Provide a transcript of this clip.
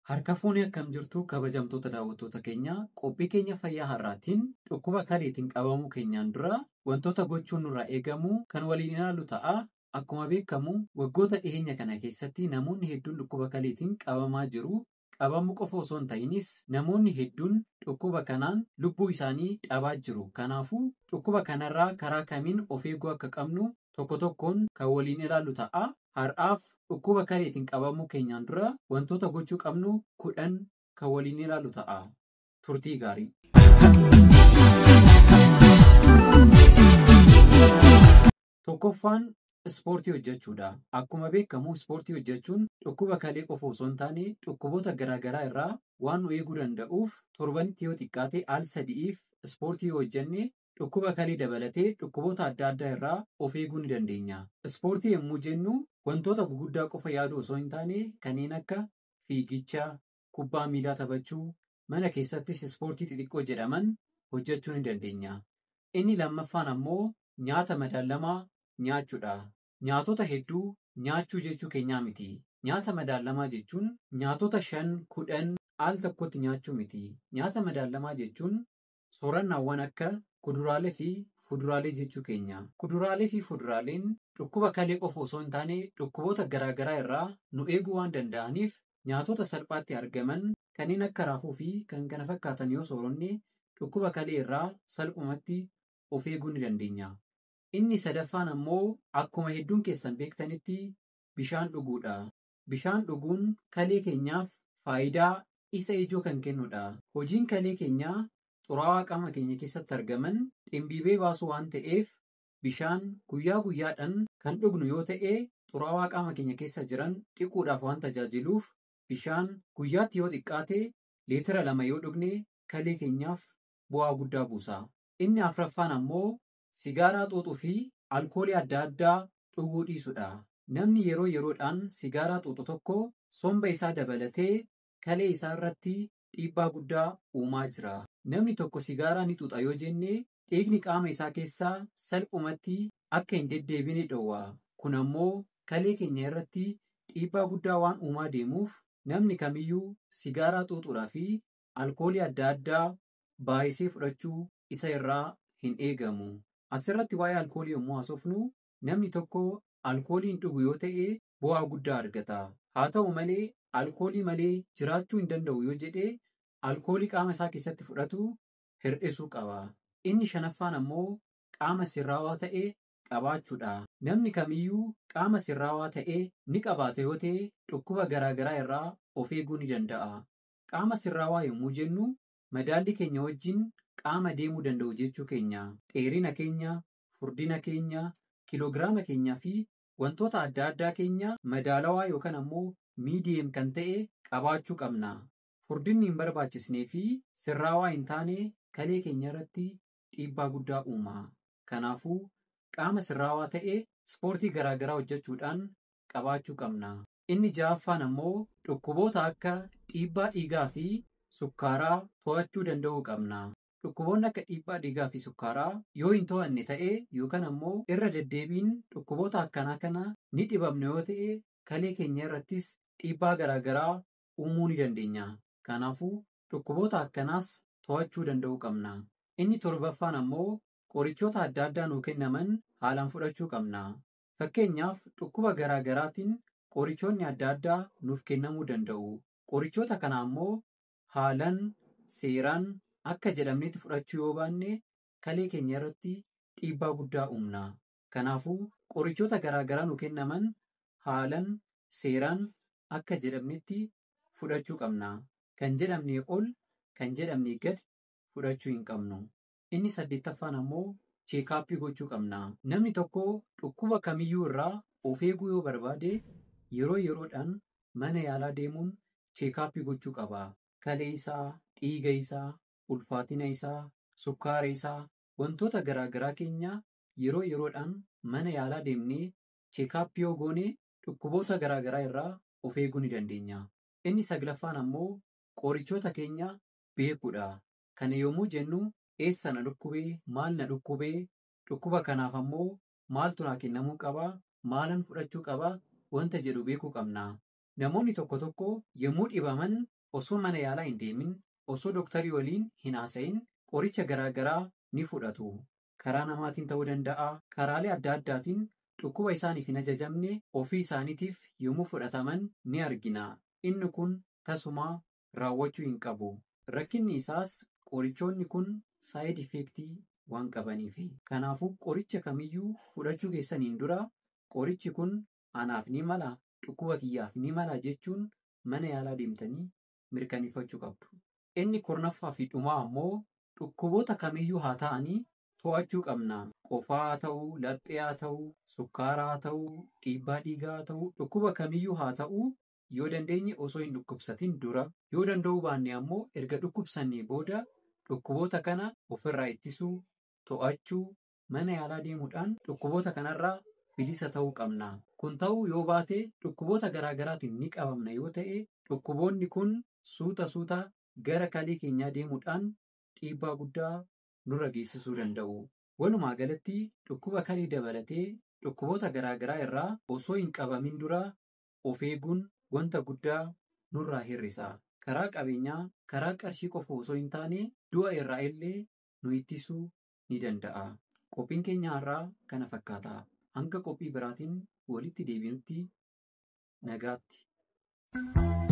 Harka fuunee akkam jirtu kabajamtoota daawwattoota keenyaa qophii keenya fayyaa har'aatiin dhukkuba kaleetiin qabamuu keenyaan dura wantoota gochuun nurraa eegamu kan waliin ilaallu ta'a. Akkuma beekamu waggoota dhiyeenya kana keessatti namoonni hedduun dhukkuba kaleetiin qabamaa jiru. Qabamuu qofa osoo hin ta'inis namoonni hedduun dhukkuba kanaan lubbuu isaanii dhabaa jiru. Kanaafuu dhukkuba kanarraa karaa kamiin of eeguu akka qabnu tokko tokkoon kan waliin ilaallu ta'a. Har'aaf dhukkuba kaleetiin qabamuu keenyaan dura wantoota gochuu qabnu 10 kan waliin ilaallu ta'a. Turtii gaarii. Tokkoffaan ispoortii hojjechuudha. Akkuma beekamu ispoortii hojjechuun dhukkuba kalee qofa osoo hin taane dhukkuboota garaagaraa irraa waan nu eeguu danda'uuf torbanitti yoo xiqqaate al 3 ispoortii yoo hojjenne dhukkuba kalee dabalatee dhukkuboota adda addaa irraa of eeguu ni dandeenya. Ispoortii yommuu jennu wantoota guguddaa qofa yaaduu osoo hin taane kanneen akka fiigicha, kubbaa miilaa taphachuu, mana keessattis ispoortii xixiqqoo jedhaman hojjechuu ni dandeenya. Inni lammaffaan ammoo nyaata madaalamaa nyaachuudha. Nyaatota hedduu nyaachuu jechuu keenyaa miti. Nyaata madaalamaa jechuun nyaatota 5-10 al tokkotti nyaachuu miti. Nyaata madaalamaa jechuun soorannaawwan akka kuduraalee fi fuduraalee jechuu keenya. Kuduraalee fi fuduraaleen dhukkuba kalee qofa osoo hin taane dhukkuboota garaagaraa irraa nu eeguu waan danda'aniif nyaatota salphaatti argaman kanneen akka raafuu fi kan kana fakkaatan yoo sooranne dhukkuba kalee irraa salphumatti of eeguu ni dandeenya. Inni sadaffaan ammoo akkuma hedduun keessan beektanitti bishaan dhuguudha. Bishaan dhuguun kalee keenyaaf faayidaa isa ijoo kan kennudha. Hojiin kalee keenyaa xuraawaa qaama keenya keessatti argaman ximbiibee baasuu waan ta'eef bishaan guyyaa guyyaadhaan kan dhugnu yoo ta'e xuraawaa qaama keenya keessa jiran dhiquudhaaf waan tajaajiluuf bishaan guyyaatti yoo xiqqaate leetira 2 yoo dhugne kalee keenyaaf bu'aa guddaa buusa. Inni afraffaan ammoo sigaaraa xuuxuu fi alkoolii adda addaa dhuguu dhiisuudha. Namni yeroo yeroodhaan sigaaraa xuuxu tokko somba isaa dabalatee kalee isaa irratti dhiibbaa guddaa uumaa jira. Namni tokko sigaaraa ni xuuxa yoo jenne dhiigni qaama isaa keessaa salphumatti akka hin deddeebine dhowwa. Kun ammoo kalee keenya irratti dhiibbaa guddaa waan uumaa deemuuf namni kamiyyuu sigaaraa xuuxuudhaa fi alkoolii adda addaa baay'isee fudhachuu isa irraa hin eegamu. Asirratti waa'ee alkoolii yommuu haasofnu namni tokko alkoolii hin dhugu yoo ta'e bu'aa guddaa argata. Haa ta'u malee alkoolii malee jiraachuu hin danda'u yoo jedhe alkoolii qaama isaa keessatti fudhatu hir'isuu qaba. Inni shanaffaan ammoo qaama sirraawaa ta'e qabaachuudha. Namni kamiyyuu qaama sirraawaa ta'e ni qabaata yoo ta'e dhukkuba garaagaraa irraa of eeguu ni danda'a. Qaama sirraawaa yommuu jennu madaallii keenya wajjin qaama deemuu danda'u jechuu keenya. Dheerina keenya, furdina keenya, kiloogiraama keenyaa fi wantoota adda addaa keenya madaalawaa yookaan ammoo miidiyem kan ta'e qabaachuu qabna. Furdinni hin barbaachisnee fi sirraawaa hin taane kalee keenya irratti dhiibbaa guddaa uuma. Kanaafuu qaama sirraawaa ta'e ispoortii garaagaraa hojjechuudhaan qabaachuu qabna. Inni ja'affaan ammoo dhukkuboota akka dhiibbaa dhiigaa fi sukkaaraa to'achuu danda'uu qabna. Dhukkuboonni akka dhiibbaa dhiigaa fi sukkaaraa yoo hin to'anne ta'e yookaan ammoo irra deddeebiin dhukkuboota akkanaa kana ni dhibamne yoo ta'e kalee keenya irrattis dhiibbaa garaagaraa uumuu ni dandeenya. Kanaafuu dhukkuboota akkanaas to'achuu danda'uu qabna. Inni torbaffaan ammoo qorichoota adda addaa nuu kennaman haalaan fudhachuu qabna. Fakkeenyaaf dhukkuba garaagaraatiin qorichoonni adda addaa nuuf kennamuu danda'u. Qorichoota kana ammoo haalaan seeraan akka jedhamnetti fudhachuu yoo baanne kalee keenya irratti dhiibbaa guddaa uumna. Kanaafuu qorichoota garaagaraa nu kennaman haalaan seeraan akka jedhamnetti fudhachuu qabna. Kan jedhamnee ol kan jedhamnee gad fudhachuu hin qabnu. Inni 8ffaan ammoo cheekaappii gochuu qabna. Namni tokko dhukkuba kamiyyuu irraa of eeguu yoo barbaade yeroo yeroodhaan mana yaalaa deemuun cheekaappii gochuu qaba. Kalee isaa, dhiiga isaa, ulfaatina isaa, sukkaara isaa, wantoota garaagaraa keenya yeroo yeroodhaan mana yaalaa deemnee cheekaappii yoo goone dhukkuboota garaagaraa irraa of eeguu ni dandeenya. Inni 9ffaan ammoo qorichoota keenya beekuudha. Kana yommuu jennu eessa na dhukkubee, maal na dhukkubee, dhukkuba kanaaf ammoo maaltu naa kennamuu qaba, maalan fudhachuu qaba wanta jedhu beekuu qabna. Namoonni tokko tokko yommuu dhibaman osoo mana yaalaa hin deemin, osoo dooktarii waliin hin haasa'in qoricha garaagaraa ni fudhatu. Karaa namaatiin ta'uu danda'a, karaalee adda addaatiin dhukkuba isaaniif hin ajajamne ofii isaaniitiif yommuu fudhataman ni argina. Inni kun tasumaa raawwachuu hin qabu. Rakkinni isaas qorichoonni kun saayid ifeektii waan qabaniif. Kanaafuu qoricha kamiyyuu fudhachuu keessaniin dura qorichi kun anaaf ni mala, dhukkuba kiyyaaf ni mala jechuun mana yaalaa deemtanii mirkaneeffachuu qabdu. Inni kurnaffaa fi dhumaa ammoo dhukkuboota kamiyyuu haa ta'anii to'achuu qabna. Qofaa haa ta'uu, laphee haa ta'uu, sukkaaraa haa ta'uu, dhiibbaa dhiigaa haa ta'uu, dhukkuba kamiyyuu haa ta'uu yoo dandeenye osoo hin dhukkubsatin dura, yoo danda'uu baanne ammoo erga dhukkubsannee booda dhukkuboota kana ofirraa ittisuu, to'achuu, mana yaalaa deemuudhaan dhukkuboota kanarraa bilisa ta'uu qabna. Kun ta'uu yoo baate dhukkuboota garaagaraatiin ni qabamna yoo ta'e, dhukkuboonni kun suuta gara kalee keenyaa deemuudhaan dhiibbaa guddaa nurra geessisuu danda'u. Walumaa galatti dhukkuba kalee dabalatee dhukkuboota garaagaraa irraa osoo hin qabamin dura of eeguun wanta guddaa nurraa hir'isa. Karaa qabeenyaa, karaa qarshii qofa osoo hin taane du'a irraa illee nu ittisuu ni danda'a. Qophiin keenya har'aa kana fakkaata. Hanga qophii biraatiin walitti deebinutti nagaatti.